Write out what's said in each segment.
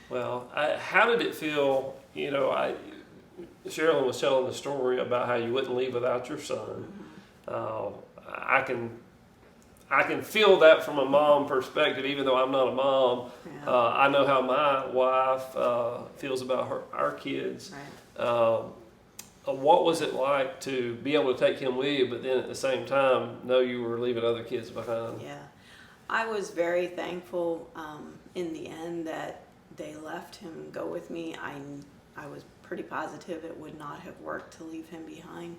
Well, how did it feel? Sherilyn was telling the story about how you wouldn't leave without your son. I can feel that from a mom perspective, even though I'm not a mom. Yeah. I know how my wife feels about our kids. Right. What was it like to be able to take him with you, but then at the same time know you were leaving other kids behind? Yeah. I was very thankful in the end that they let him go with me. I was pretty positive it would not have worked to leave him behind.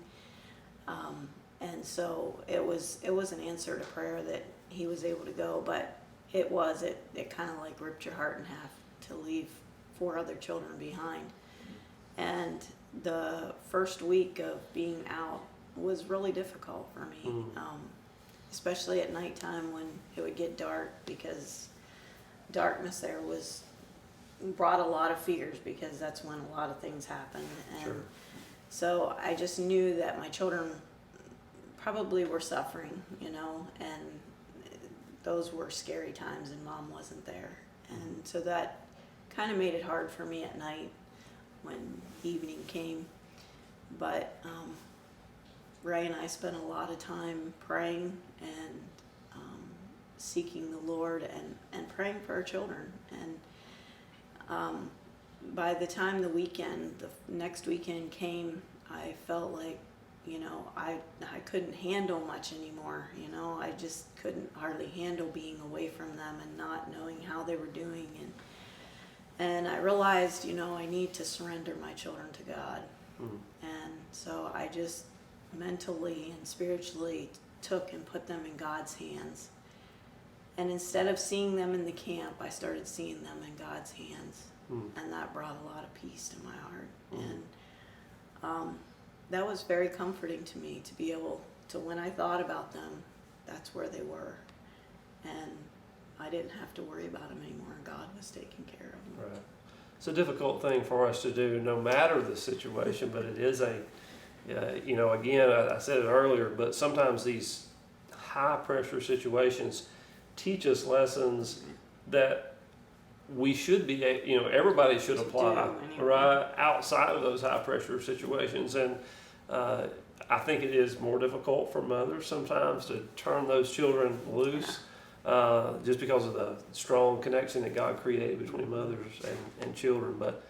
And so it was an answer to prayer that he was able to go, but it kind of like ripped your heart in half to leave 4 other children behind. And the first week of being out was really difficult for me, especially at nighttime when it would get dark, because darkness there brought a lot of fears, because that's when a lot of things happen. And Sure. so I just knew that my children probably were suffering, and those were scary times, and Mom wasn't there. And so that kind of made it hard for me at night when evening came. But Ray and I spent a lot of time praying and seeking the Lord and praying for our children. And by the time the next weekend came, I felt like, I couldn't handle much anymore. I just couldn't hardly handle being away from them and not knowing how they were doing. And I realized, I need to surrender my children to God. And so I just mentally and spiritually took and put them in God's hands. And instead of seeing them in the camp, I started seeing them in God's hands. And that brought a lot of peace to my heart. And that was very comforting to me, to be able to, when I thought about them, that's where they were. And I didn't have to worry about them anymore. God was taking care of them. Right. It's a difficult thing for us to do, no matter the situation, but it is again, I said it earlier, but sometimes these high pressure situations teach us lessons that we should be, everybody should apply, right, outside of those high pressure situations. And I think it is more difficult for mothers sometimes to turn those children loose, just because of the strong connection that God created between mothers and children. But